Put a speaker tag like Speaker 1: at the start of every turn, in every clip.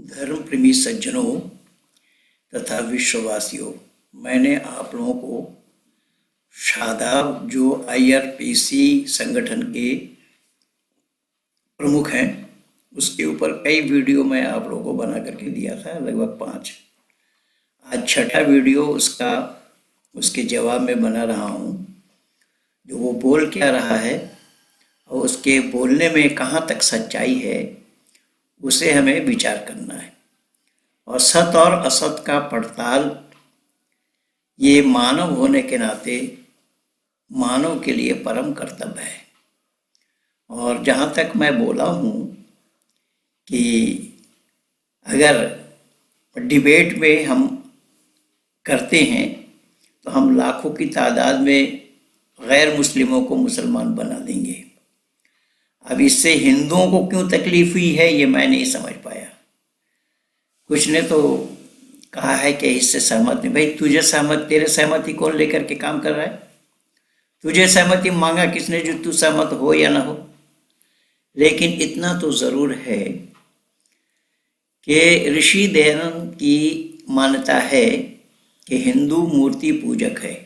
Speaker 1: धर्म प्रेमी सज्जनों तथा विश्ववासियों, मैंने आप लोगों को शादाब जो IRPC संगठन के प्रमुख हैं उसके ऊपर कई वीडियो मैं आप लोगों को बना करके दिया था, लगभग 5। आज छठा वीडियो उसके जवाब में बना रहा हूँ। जो वो बोल क्या रहा है और उसके बोलने में कहाँ तक सच्चाई है उसे हमें विचार करना है। और सत और असत का पड़ताल ये मानव होने के नाते मानव के लिए परम कर्तव्य है। और जहाँ तक मैं बोला हूँ कि अगर डिबेट में हम करते हैं तो हम लाखों की तादाद में गैर मुस्लिमों को मुसलमान बना देंगे। अब इससे हिंदुओं को क्यों तकलीफ हुई है ये मैं नहीं समझ पाया। कुछ ने तो कहा है कि इससे सहमत नहीं। भाई तुझे सहमत, तेरे सहमति कौन लेकर के काम कर रहा है? तुझे सहमति मांगा किसने जो तू सहमत हो या ना हो? लेकिन इतना तो ज़रूर है कि ऋषि दयानंद की मान्यता है कि हिंदू मूर्ति पूजक है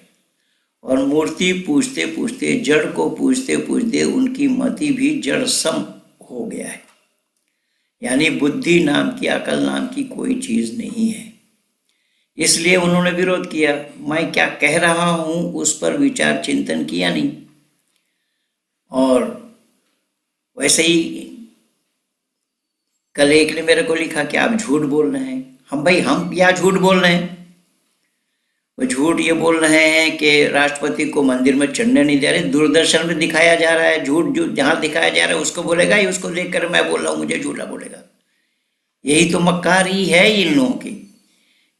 Speaker 1: और मूर्ति पूजते पूजते, जड़ को पूजते पूजते उनकी मति भी जड़ सम हो गया है। यानी बुद्धि नाम की, अकल नाम की कोई चीज़ नहीं है। इसलिए उन्होंने विरोध किया। मैं क्या कह रहा हूँ उस पर विचार चिंतन किया नहीं। और वैसे ही कल एक ने मेरे को लिखा कि आप झूठ बोल रहे हैं। हम क्या झूठ बोल रहे हैं? वो झूठ ये बोल रहे हैं कि राष्ट्रपति को मंदिर में चढ़ने नहीं दे रहे। दूरदर्शन में दिखाया जा रहा है। झूठ जो जहाँ दिखाया जा रहा है उसको बोलेगा ही, उसको देखकर मैं बोल रहा हूँ मुझे झूठा बोलेगा। यही तो मक्कारी है इन लोगों की।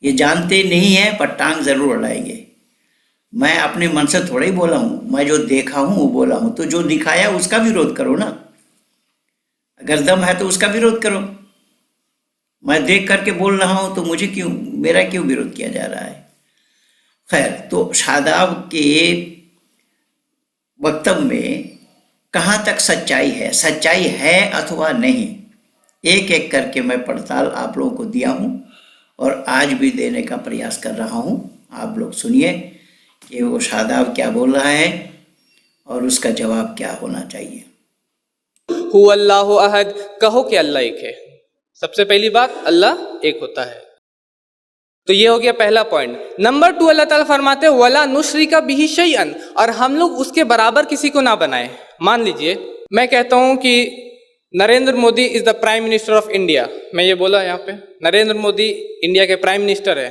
Speaker 1: ये जानते नहीं है पर टांग जरूर अड़ाएंगे। मैं अपने मन से थोड़ा ही बोला हूँ, मैं जो देखा हूँ वो बोला हूँ। तो जो दिखाया उसका विरोध करो ना। अगर दम है तो उसका विरोध करो। मैं देख करके बोल रहा हूँ तो मेरा क्यों विरोध किया जा रहा है? खैर, तो शादाब के वक्तव्य में कहाँ तक सच्चाई है अथवा नहीं, एक एक करके मैं पड़ताल आप लोगों को दिया हूँ और आज भी देने का प्रयास कर रहा हूँ। आप लोग सुनिए कि वो शादाब क्या बोल रहा है और उसका जवाब क्या होना चाहिए।
Speaker 2: हु अल्लाहु अहद, कहो कि अल्लाह एक है। सबसे पहली बात, अल्लाह एक होता है। तो ये हो गया पहला पॉइंट। नंबर 2, अल्लाह ताला फरमाते हैं वला नुश्रिका बिही शैअन, और हम लोग उसके बराबर किसी को ना बनाए। मान लीजिए मैं कहता हूँ कि Narendra Modi is the prime minister of India. मैं ये बोला यहाँ पे नरेंद्र मोदी इंडिया के प्राइम मिनिस्टर है।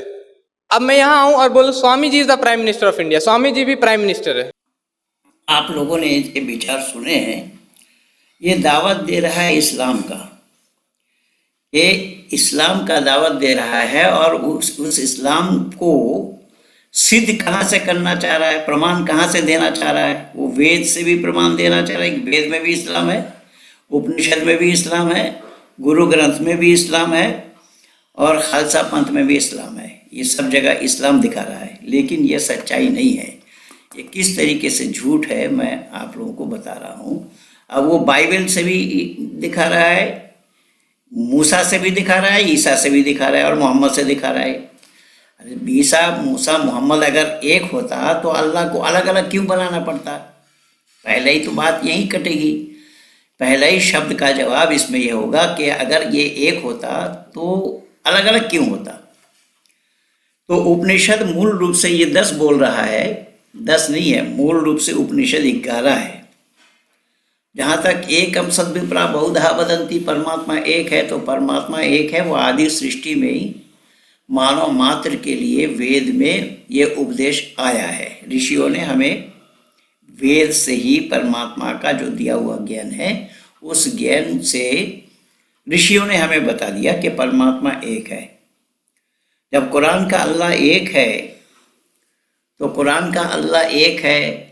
Speaker 2: अब मैं यहाँ आऊँ और बोलूँ Swami ji is the prime minister of India. Swami ji भी प्राइम मिनिस्टर है।
Speaker 1: आप लोगों ने ये विचार सुने हैं। ये दावत दे रहा है इस्लाम का। ये इस्लाम का दावत दे रहा है और उस इस्लाम को सिद्ध कहाँ से करना चाह रहा है, प्रमाण कहाँ से देना चाह रहा है? वो वेद से भी प्रमाण देना चाह रहा है कि वेद में भी इस्लाम है, उपनिषद में भी इस्लाम है, गुरु ग्रंथ में भी इस्लाम है और खालसा पंथ में भी इस्लाम है। ये सब जगह इस्लाम दिखा रहा है, लेकिन ये सच्चाई नहीं है। ये किस तरीके से झूठ है मैं आप लोगों को बता रहा हूँ। अब वो बाइबल से भी दिखा रहा है, मूसा से भी दिखा रहा है, ईसा से भी दिखा रहा है और मोहम्मद से दिखा रहा है। अरे ईसा, मूसा, मोहम्मद अगर एक होता तो अल्लाह को अलग अलग क्यों बनाना पड़ता? पहले ही तो बात यही कटेगी। पहला ही शब्द का जवाब इसमें यह होगा कि अगर ये एक होता तो अलग अलग क्यों होता? तो उपनिषद मूल रूप से ये 10 बोल रहा है, 10 नहीं है, मूल रूप से उपनिषद 11 है। जहाँ तक एकम सद्विप्रा बहुधा वदन्ति, परमात्मा एक है तो परमात्मा एक है। वो आदि सृष्टि में ही मानव मात्र के लिए वेद में ये उपदेश आया है। ऋषियों ने हमें वेद से ही परमात्मा का जो दिया हुआ ज्ञान है उस ज्ञान से ऋषियों ने हमें बता दिया कि परमात्मा एक है। जब कुरान का अल्लाह एक है तो कुरान का अल्लाह एक है,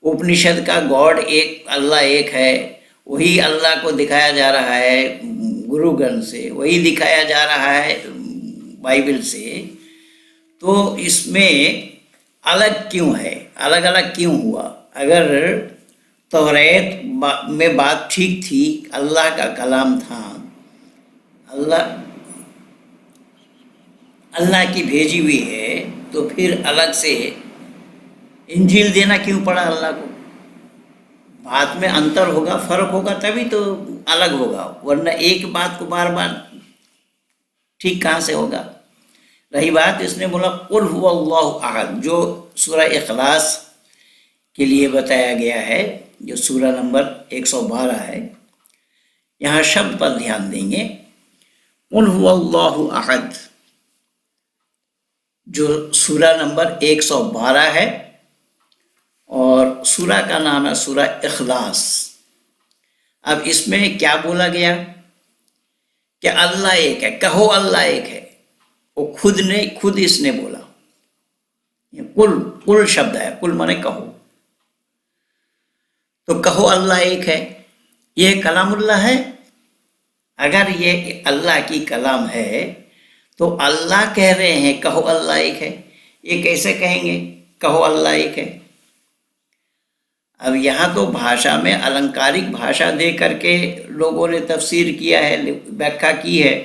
Speaker 1: उपनिषद का गॉड एक, अल्लाह एक है, वही अल्लाह को दिखाया जा रहा है गुरु ग्रंथ से, वही दिखाया जा रहा है बाइबल से। तो इसमें अलग क्यों है, अलग अलग क्यों हुआ? अगर तौरात में बात ठीक थी, अल्लाह का कलाम था, अल्लाह अल्लाह की भेजी हुई है, तो फिर अलग से इंजील देना क्यों पड़ा अल्लाह को? बात में अंतर होगा, फर्क होगा, तभी तो अलग होगा, वरना एक बात को बार बार ठीक कहाँ से होगा? रही बात, इसने बोला कुल हुवल्लाहु अहद, जो सूरा इखलास के लिए बताया गया है, जो सूरा नंबर 112 है, यहाँ शब्द पर ध्यान देंगे। कुल हुवल्लाहु अहद जो सूरा नंबर 112 है, और सूरा का नाम है सूरा इखलास। अब इसमें क्या बोला गया कि अल्लाह एक है, कहो अल्लाह एक है। वो खुद इसने बोला, कुल कुल शब्द है, कुल माने कहो, तो कहो अल्लाह एक है। ये कलामुल्लाह है। अगर ये अल्लाह की कलाम है तो अल्लाह कह रहे हैं कहो अल्लाह एक है, ये कैसे कहेंगे कहो अल्लाह एक है? अब यहाँ तो भाषा में अलंकारिक भाषा दे करके लोगों ने तफसीर किया है, व्याख्या की है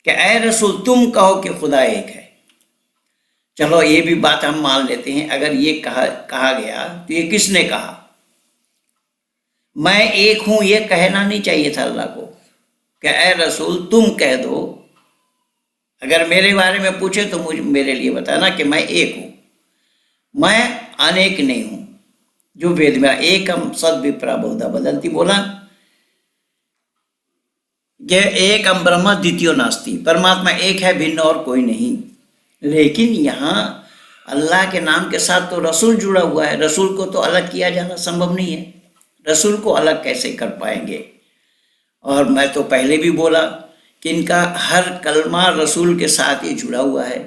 Speaker 1: कि ऐ रसूल तुम कहो कि खुदा एक है। चलो ये भी बात हम मान लेते हैं, अगर ये कहा गया तो ये किसने कहा? मैं एक हूं ये कहना नहीं चाहिए था अल्लाह को कि ऐ रसूल तुम कह दो। अगर मेरे बारे में पूछे तो मुझे मेरे लिए बताना कि मैं एक हूं, मैं अनेक नहीं हूं। जो वेद में एकम सद विप्रा बहुधा बदंती बोला कि एकम ब्रह्म द्वितीयो नास्ति, परमात्मा एक है, भिन्न और कोई नहीं। लेकिन यहाँ अल्लाह के नाम के साथ तो रसूल जुड़ा हुआ है, रसूल को तो अलग किया जाना संभव नहीं है, रसूल को अलग कैसे कर पाएंगे? और मैं तो पहले भी बोला कि इनका हर कलमा रसूल के साथ ही जुड़ा हुआ है।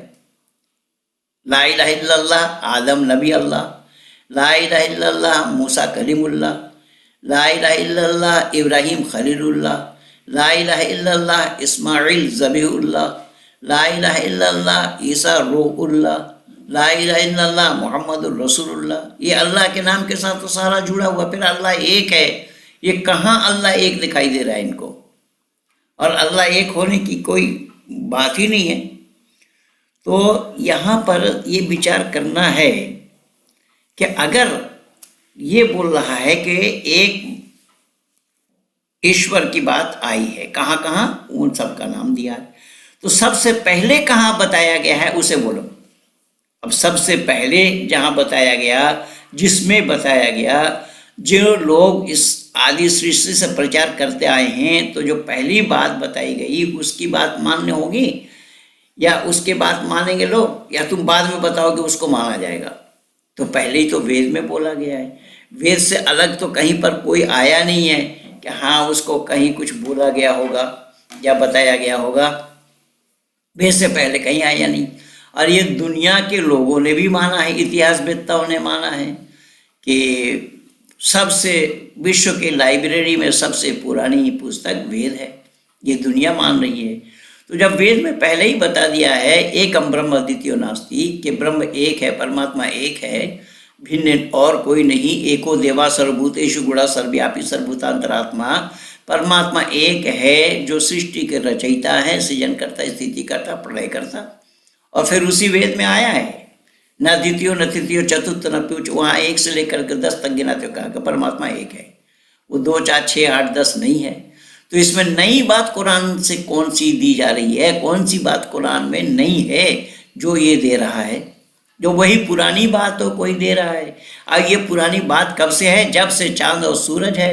Speaker 1: ला इलाहा इल्लल्लाह आदम नबी अल्लाह, ला इलाहा इल्लल्लाह मूसा कलीमुल्लाह, ला इलाहा इल्लल्लाह इब्राहिम खलीलुल्लाह, ला इलाहा इल्लल्लाह इस्माइल ज़बीहुल्लाह, ला इलाहा इल्लल्लाह ईसा रूहुल्लाह, ला इलाहा इल्लल्लाह मुहम्मदुर रसूलुल्लाह। ये अल्लाह के नाम के साथ तो सारा जुड़ा हुआ। फिर अल्लाह एक है, ये कहाँ अल्लाह एक दिखाई दे रहा है इनको? और अल्लाह एक होने की कोई बात ही नहीं है। तो यहाँ पर ये विचार करना है कि अगर ये बोल रहा है कि एक ईश्वर की बात आई है, कहाँ कहाँ उन सब का नाम दिया है, तो सबसे पहले कहाँ बताया गया है उसे बोलो। अब सबसे पहले जहाँ बताया गया, जिसमें बताया गया, जो लोग इस आदि सृष्टि से प्रचार करते आए हैं, तो जो पहली बात बताई गई उसकी बात मान्य होगी या उसके बाद मानेंगे लोग, या तुम बाद में बताओगे उसको माना जाएगा? तो पहले ही तो वेद में बोला गया है। वेद से अलग तो कहीं पर कोई आया नहीं है कि हाँ उसको कहीं कुछ बोला गया होगा या बताया गया होगा। वेद से पहले कहीं आया नहीं। और ये दुनिया के लोगों ने भी माना है, इतिहासवेत्ताओं ने माना है कि सबसे विश्व के लाइब्रेरी में सबसे पुरानी पुस्तक वेद है, ये दुनिया मान रही है। तो जब वेद में पहले ही बता दिया है एकम ब्रह्म द्वितीयो नास्ति, कि ब्रह्म एक है, परमात्मा एक है, भिन्न और कोई नहीं, एको देवा सर्वभूतेषु गुणा सर्वव्यापी सर्वभूतांतरात्मा, परमात्मा एक है जो सृष्टि के रचयिता है, सृजन करता, स्थिति करता, प्रलय करता। और फिर उसी वेद में आया है न द्वितीय न तृतीय चतुर्थ न पंचम, वहाँ 1 से लेकर के 10 तक गिना तो कहा कि परमात्मा एक है, वो 2 4 6 8 10 नहीं है। तो इसमें नई बात कुरान से कौन सी दी जा रही है? कौन सी बात कुरान में नई है जो ये दे रहा है? जो वही पुरानी बात तो कोई दे रहा है। अब ये पुरानी बात कब से है? जब से चांद और सूरज है,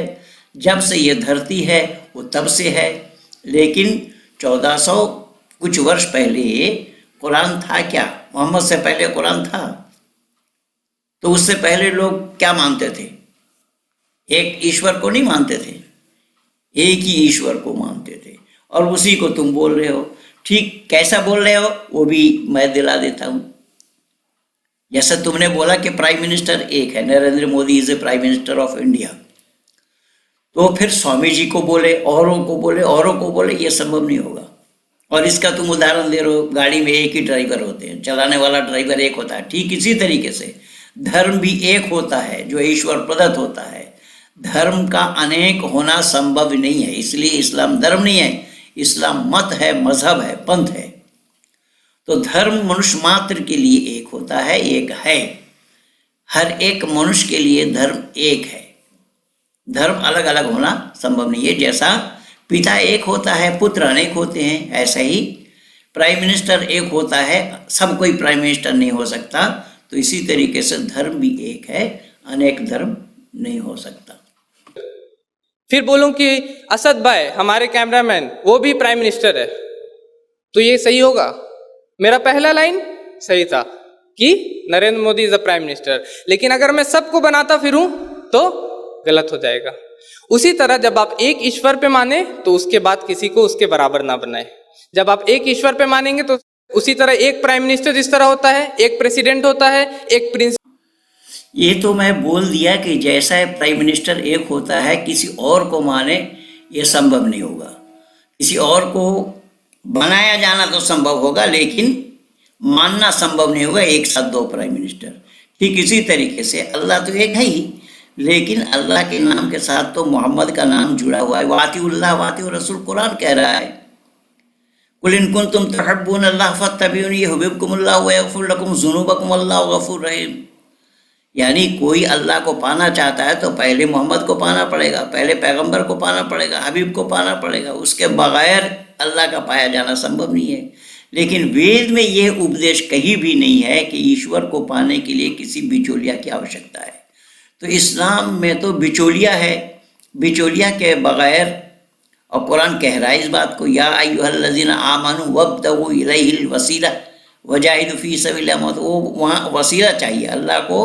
Speaker 1: जब से ये धरती है वो तब से है। लेकिन 1400 कुछ वर्ष पहले कुरान था क्या? मोहम्मद से पहले कुरान था? तो उससे पहले लोग क्या मानते थे? एक ईश्वर को नहीं मानते थे, एक ही ईश्वर को मानते थे। और उसी को तुम बोल रहे हो। ठीक कैसा बोल रहे हो वो भी मैं दिला देता हूँ। जैसा तुमने बोला कि प्राइम मिनिस्टर एक है, Narendra Modi is a prime minister of India, तो फिर स्वामी जी को बोले, औरों को बोले, औरों को बोले, ये संभव नहीं होगा। और इसका तुम उदाहरण दे रहे हो, गाड़ी में एक ही ड्राइवर होते हैं, चलाने वाला ड्राइवर एक होता है। ठीक इसी तरीके से धर्म भी एक होता है जो ईश्वर प्रदत्त होता है। धर्म का अनेक होना संभव नहीं है, इसलिए इस्लाम धर्म नहीं है, इस्लाम मत है, मजहब है, पंथ है। तो धर्म मनुष्य मात्र के लिए एक होता है, एक है। हर एक मनुष्य के लिए धर्म एक है। धर्म अलग अलग होना संभव नहीं है। जैसा पिता एक होता है, पुत्र अनेक होते हैं, ऐसा ही प्राइम मिनिस्टर एक होता है, सब कोई प्राइम मिनिस्टर नहीं हो सकता। तो इसी तरीके से धर्म भी एक है, अनेक धर्म नहीं हो सकता।
Speaker 2: फिर बोलूं कि असद भाई हमारे कैमरामैन वो भी प्राइम मिनिस्टर है, तो ये सही होगा? मेरा पहला लाइन सही था कि Narendra Modi is the prime minister, लेकिन अगर मैं सबको बनाता फिरूं तो गलत हो जाएगा। उसी तरह जब आप एक ईश्वर पे माने तो उसके बाद किसी को उसके बराबर ना बनाए। जब आप एक ईश्वर पे मानेंगे तो उसी तरह एक प्राइम मिनिस्टर जिस तरह होता है, एक प्रेसिडेंट होता है, एक प्रिंस।
Speaker 1: ये तो मैं बोल दिया कि जैसा प्राइम मिनिस्टर एक होता है, किसी और को माने ये संभव नहीं होगा। किसी और को बनाया जाना तो संभव होगा, लेकिन मानना संभव नहीं होगा एक साथ दो प्राइम मिनिस्टर। ठीक इसी तरीके से अल्लाह तो एक है ही, लेकिन अल्लाह के नाम के साथ तो मोहम्मद का नाम जुड़ा हुआ है। वातिउल्लाह वातिउर रसूल कुरान कह रहा है, कुल इन कुंतुम तुहिब्बून अल्लाह फत्तबिऊनी युहिब्बुकुमुल्लाह व यगफिर लकुम ज़ुनूबकुम वल्लाहु गफूरुर रहीम। यानी कोई अल्लाह को पाना चाहता है तो पहले मोहम्मद को पाना पड़ेगा, पहले पैगंबर को पाना पड़ेगा, हबीब को पाना पड़ेगा। उसके बगैर अल्लाह का पाया जाना संभव नहीं है। लेकिन वेद में यह उपदेश कहीं भी नहीं है कि ईश्वर को पाने के लिए किसी बिचौलिया की आवश्यकता है। तो इस्लाम में तो बिचौलिया है, बिचौलिया के बगैर। और कुरान कह रहा है इस बात को, या अय्युहल्लज़ीना आमनू वब्तगू इलैहिल वसीला वजाहिदू फी सबिलिल्लाह। वो वहाँ वसीला चाहिए, अल्लाह को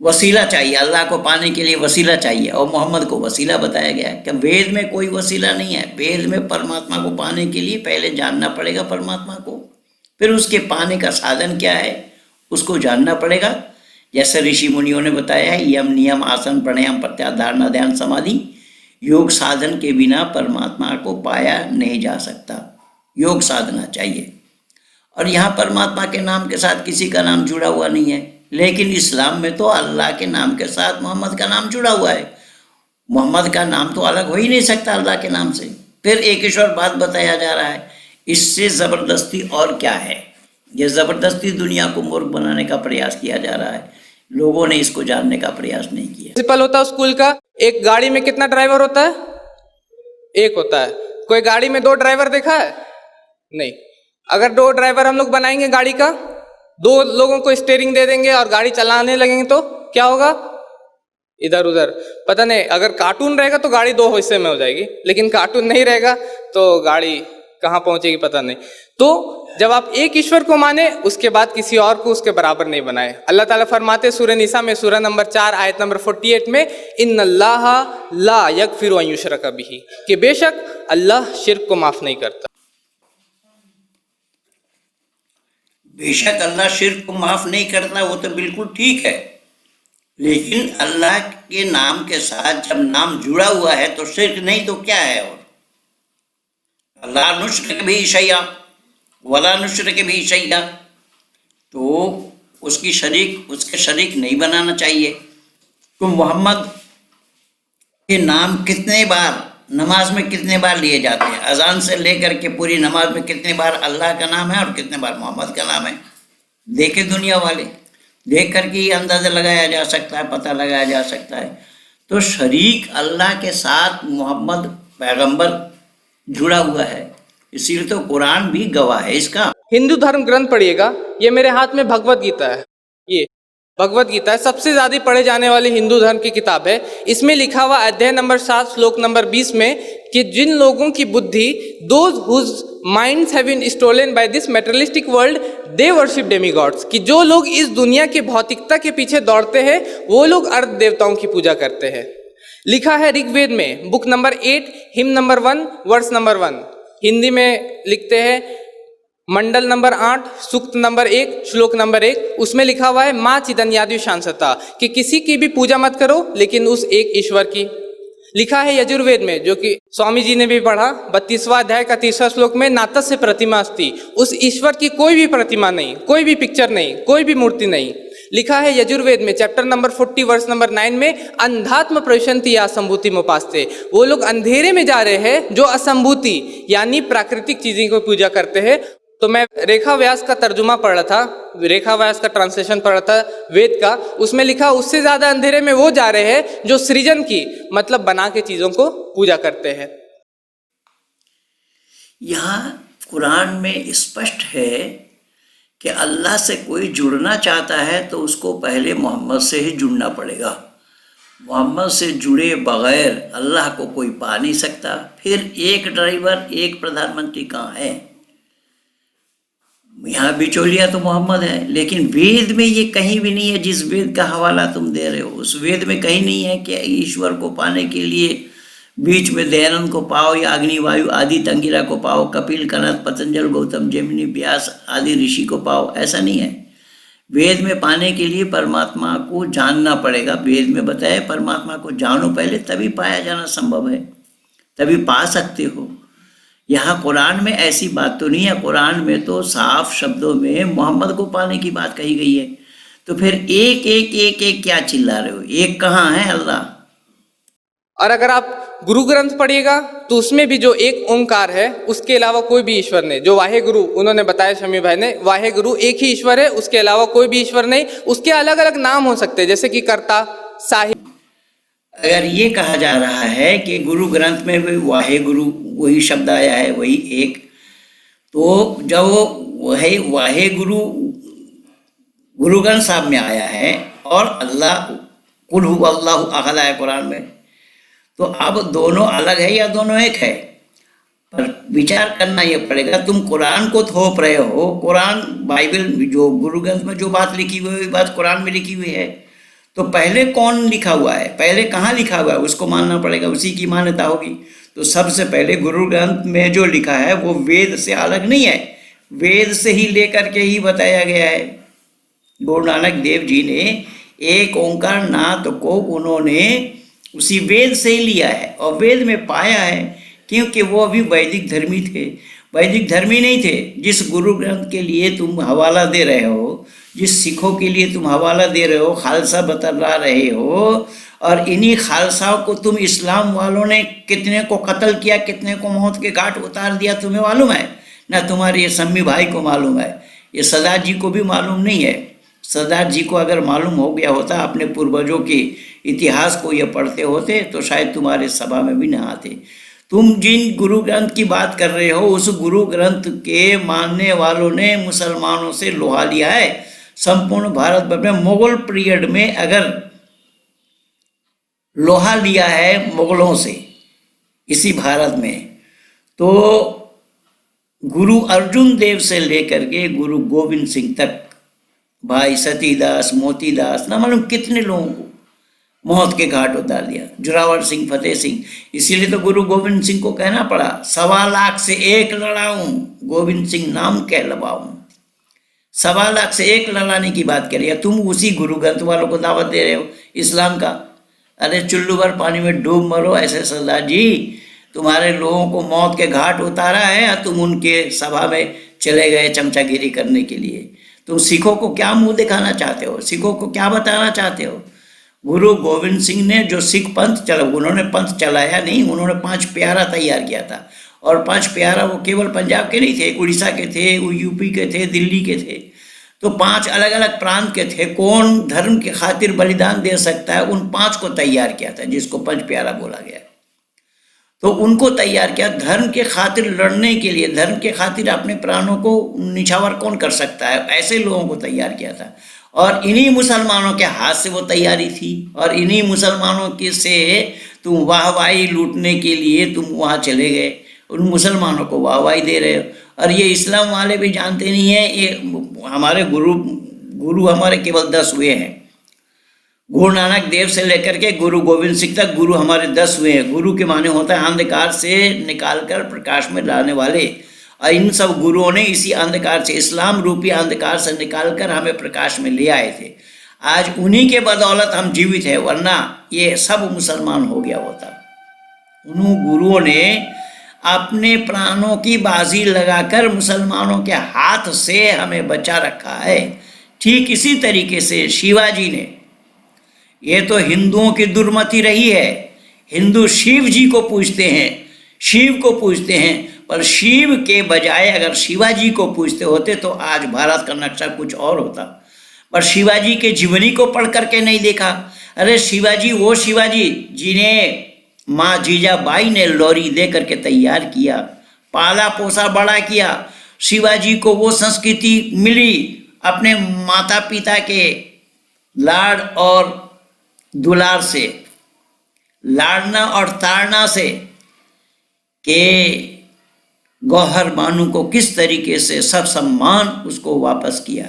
Speaker 1: वसीला चाहिए, अल्लाह को पाने के लिए वसीला चाहिए। और मोहम्मद को वसीला बताया गया है कि वेद में कोई वसीला नहीं है। वेद में परमात्मा को पाने के लिए पहले जानना पड़ेगा परमात्मा को, फिर उसके पाने का साधन क्या है उसको जानना पड़ेगा। जैसे ऋषि मुनियों ने बताया है, यम नियम आसन प्राणायाम प्रत्याहार धारणा ध्यान समाधि, योग साधन के बिना परमात्मा को पाया नहीं जा सकता। योग साधना चाहिए। और यहाँ परमात्मा के नाम के साथ किसी का नाम जुड़ा हुआ नहीं है, लेकिन इस्लाम में तो अल्लाह के नाम के साथ मोहम्मद का नाम जुड़ा हुआ है। मोहम्मद का नाम तो अलग हो ही नहीं सकता अल्लाह के नाम से। फिर एक ईश्वर बात बताया जा रहा है, इससे ज़बरदस्ती और क्या है? ये ज़बरदस्ती दुनिया को मूर्ख बनाने का प्रयास किया जा रहा है। लोगों ने इसको जानने का प्रयास नहीं किया।
Speaker 2: प्रिंसिपल होता है स्कूल का, एक गाड़ी में कितना ड्राइवर होता है? एक होता है। कोई गाड़ी में दो ड्राइवर देखा है? नहीं। अगर दो ड्राइवर हम लोग बनाएंगे गाड़ी का, दो लोगों को स्टीयरिंग दे देंगे और गाड़ी चलाने लगेंगे तो क्या होगा? इधर उधर पता नहीं। अगर कार्टून रहेगा तो गाड़ी दो हिस्से में हो जाएगी, लेकिन कार्टून नहीं रहेगा तो गाड़ी कहाँ पहुंचेगी पता नहीं। तो जब आप एक ईश्वर को माने उसके बाद किसी और को उसके बराबर नहीं बनाए। अल्लाह ताला फरमाते सूरह निसा में सूरह नंबर 4 आयत नंबर 48 में, इन्नल्लाह ला यगफिरु अन युशरका बिही, कि बेशक अल्लाह शिर्क को माफ नहीं करता।
Speaker 1: बेशक अल्लाह शिर्क को माफ नहीं करता, वो तो बिल्कुल ठीक है। लेकिन अल्लाह के नाम के साथ जब नाम जुड़ा हुआ है तो शिर्क नहीं तो क्या है? और अल्लाह नुश्रिक भी शैया वला नुश्रिक भी शैया, तो उसके शरीक नहीं बनाना चाहिए। तो मोहम्मद के नाम कितने बार नमाज में कितने बार लिए जाते हैं? अजान से लेकर के पूरी नमाज में कितने बार अल्लाह का नाम है और कितने बार मोहम्मद का नाम है? देखे दुनिया वाले, देख करके ही अंदाज़ा लगाया जा सकता है, पता लगाया जा सकता है। तो शरीक अल्लाह के साथ मोहम्मद पैगंबर जुड़ा हुआ है, इसीलिए तो कुरान भी गवाह है इसका।
Speaker 2: हिंदू धर्म ग्रंथ पढ़िएगा, ये मेरे हाथ में भगवत गीता है। ये भगवत गीता है, सबसे ज़्यादा पढ़े जाने वाली हिंदू धर्म की किताब है। इसमें लिखा हुआ अध्याय नंबर 7 श्लोक नंबर 20 में कि जिन लोगों की बुद्धि, those whose minds have been stolen by this materialistic world, they worship demigods, कि जो लोग इस दुनिया के भौतिकता के पीछे दौड़ते हैं वो लोग अर्ध देवताओं की पूजा करते हैं। लिखा है ऋग्वेद में book number 8 hymn number 1 verse number 1। Hindi में लिखते हैं मंडल नंबर 8 सूक्त नंबर 1 श्लोक नंबर 1। उसमें लिखा हुआ है माँ चिदन्यादि शांसता, कि किसी की भी पूजा मत करो लेकिन उस एक ईश्वर की। लिखा है यजुर्वेद में, जो कि स्वामी जी ने भी पढ़ा, 32वां अध्याय का 3रा श्लोक में, नातस्य प्रतिमा अस्ति, उस ईश्वर की कोई भी प्रतिमा नहीं, कोई भी पिक्चर नहीं, कोई भी मूर्ति नहीं। लिखा है यजुर्वेद में चैप्टर नंबर 40 वर्स नंबर 9 में, अंधात्म प्रविशन्ति असंभूति मोपास्ते, वो लोग अंधेरे में जा रहे हैं जो असंभूति यानी प्राकृतिक चीज़ों को पूजा करते हैं तो मैं रेखा व्यास का तर्जुमा पढ़ रहा था, रेखा व्यास का ट्रांसलेशन पढ़ रहा था वेद का, उसमें लिखा उससे ज्यादा अंधेरे में वो जा रहे हैं जो सृजन की मतलब बना के चीजों को पूजा करते हैं।
Speaker 1: यहाँ कुरान में स्पष्ट है कि अल्लाह से कोई जुड़ना चाहता है तो उसको पहले मोहम्मद से ही जुड़ना पड़ेगा। मोहम्मद से जुड़े बगैर अल्लाह को कोई पा नहीं सकता। फिर एक ड्राइवर एक प्रधानमंत्री कहाँ है? यहाँ बिचौलिया तो मोहम्मद है, लेकिन वेद में ये कहीं भी नहीं है। जिस वेद का हवाला तुम दे रहे हो उस वेद में कहीं नहीं है कि ईश्वर को पाने के लिए बीच में दयानंद को पाओ या अग्नि वायु आदि तंगिरा को पाओ, कपिल कनत पतंजल गौतम जैमिनी व्यास आदि ऋषि को पाओ, ऐसा नहीं है। वेद में पाने के लिए परमात्मा को जानना पड़ेगा। वेद में बताया परमात्मा को जानो पहले, तभी पाया जाना संभव है, तभी पा सकते हो। यहाँ कुरान में ऐसी बात तो नहीं है। कुरान में तो साफ शब्दों में मोहम्मद को पाने की बात कही गई है। तो फिर एक एक एक एक क्या चिल्ला रहे हो? एक कहाँ है? अल्लाह।
Speaker 2: और अगर आप गुरु ग्रंथ पढ़िएगा तो उसमें भी जो एक ओंकार है उसके अलावा कोई भी ईश्वर नहीं। जो वाहे गुरु उन्होंने बताया शमी भाई ने, वाहे गुरु एक ही ईश्वर है, उसके अलावा कोई भी ईश्वर नहीं। उसके अलग अलग नाम हो सकते हैं जैसे कि कर्ता, साहिब।
Speaker 1: अगर ये कहा जा रहा है कि गुरु ग्रंथ में भी वाहे गुरु वही शब्द आया है, वही एक, तो जब वही वाहे गुरु गुरु ग्रंथ साहब में आया है और अल्लाह कुल हु अल्लाहु अहद है कुरान में, तो अब दोनों अलग है या दोनों एक है? पर विचार करना ये पड़ेगा। तुम कुरान को थोप रहे हो। कुरान बाइबल जो गुरु ग्रंथ में जो बात लिखी हुई है वही बात कुरान में लिखी हुई है। तो पहले कौन लिखा हुआ है, पहले कहाँ लिखा हुआ है, उसको मानना पड़ेगा, उसी की मान्यता होगी। तो सबसे पहले गुरु ग्रंथ में जो लिखा है वो वेद से अलग नहीं है, वेद से ही लेकर के ही बताया गया है। गुरु नानक देव जी ने एक ओंकार नाद को उन्होंने उसी वेद से ही लिया है और वेद में पाया है, क्योंकि वो अभी वैदिक धर्मी थे। वैदिक धर्मी नहीं थे। जिस गुरु ग्रंथ के लिए तुम हवाला दे रहे हो, जिस सिखों के लिए तुम हवाला दे रहे हो, खालसा बतला रहे हो, और इन्हीं खालसाओं को तुम इस्लाम वालों ने कितने को कत्ल किया, कितने को मौत के घाट उतार दिया, तुम्हें मालूम है ना? तुम्हारे ये सम्मी भाई को मालूम है, ये सरदार जी को भी मालूम नहीं है। सरदार जी को अगर मालूम हो गया होता, अपने पूर्वजों के इतिहास को ये पढ़ते होते, तो शायद तुम्हारे सभा में भी ना आते। तुम जिन गुरु ग्रंथ की बात कर रहे हो उस गुरु ग्रंथ के मानने वालों ने मुसलमानों से लोहा लिया है। संपूर्ण भारत में मुगल पीरियड में अगर लोहा लिया है मुगलों से इसी भारत में, तो गुरु अर्जुन देव से लेकर के गुरु गोविंद सिंह तक, भाई सतीदास, मोतीदास, ना मालूम कितने लोगों को मौत के घाट उतार दिया। जोरावर सिंह, फतेह सिंह। इसीलिए तो गुरु गोविंद सिंह को कहना पड़ा 1.25 लाख से एक लड़ाऊं, गोविंद सिंह नाम कहलवाऊं। 1.25 लाख से एक लड़ाने की बात कर रही है। तुम उसी गुरु ग्रंथ वालों को दावत दे रहे हो इस्लाम का। अरे चुल्लू भर पानी में डूब मरो। ऐसे सरदार जी तुम्हारे लोगों को मौत के घाट उतारा है और तुम उनके सभा में चले गए चमचागिरी करने के लिए। तुम सिखों को क्या मुंह दिखाना चाहते हो? सिखों को क्या बताना चाहते हो? गुरु गोविंद सिंह ने जो सिख पंथ चला, उन्होंने पंथ चलाया नहीं, उन्होंने 5 प्यारा तैयार किया था। और 5 प्यारा वो केवल पंजाब के नहीं थे, उड़ीसा के थे, वो यूपी के थे, दिल्ली के थे। तो 5 अलग अलग प्रांत के थे। कौन धर्म की खातिर बलिदान दे सकता है, उन 5 को तैयार किया था, जिसको 5 प्यारा बोला गया। तो उनको तैयार किया धर्म के खातिर लड़ने के लिए। धर्म के खातिर अपने प्राणों को निछावर कौन कर सकता है, ऐसे लोगों को तैयार किया था। और इन्हीं मुसलमानों के हाथ से वो तैयारी थी, और इन्हीं मुसलमानों के से तुम वाहवाही लूटने के लिए तुम वहाँ चले गए, उन मुसलमानों को वाहवाही दे रहे हो। और ये इस्लाम वाले भी जानते नहीं हैं, ये हमारे गुरु हमारे केवल 10 हुए हैं। गुरु नानक देव से लेकर के गुरु गोविंद सिंह तक गुरु हमारे 10 हुए हैं। गुरु के माने होता है अंधकार से निकालकर प्रकाश में लाने वाले। और इन सब गुरुओं ने इसी अंधकार से, इस्लाम रूपी अंधकार से निकालकर हमें प्रकाश में ले आए थे। आज उन्हीं के बदौलत हम जीवित हैं, वरना ये सब मुसलमान हो गया होता। उन गुरुओं ने अपने प्राणों की बाजी लगाकर मुसलमानों के हाथ से हमें बचा रखा है। ठीक इसी तरीके से शिवाजी ने, ये तो हिंदुओं की दुर्मति रही है। हिंदू शिव जी को पूजते हैं, शिव को पूजते हैं, पर शिव के बजाय अगर शिवाजी को पूजते होते तो आज भारत का नक्शा कुछ और होता। पर शिवाजी के जीवनी को पढ़ करके नहीं देखा। अरे शिवाजी वो शिवाजी जिन्हें माँ जीजाबाई ने लोरी दे करके तैयार किया, पाला पोसा बड़ा किया। शिवाजी को वो संस्कृति मिली अपने माता पिता के लाड और दुलार से, लाड़ना और ताड़ना से, कि गौहर बानू को किस तरीके से सब सम्मान उसको वापस किया।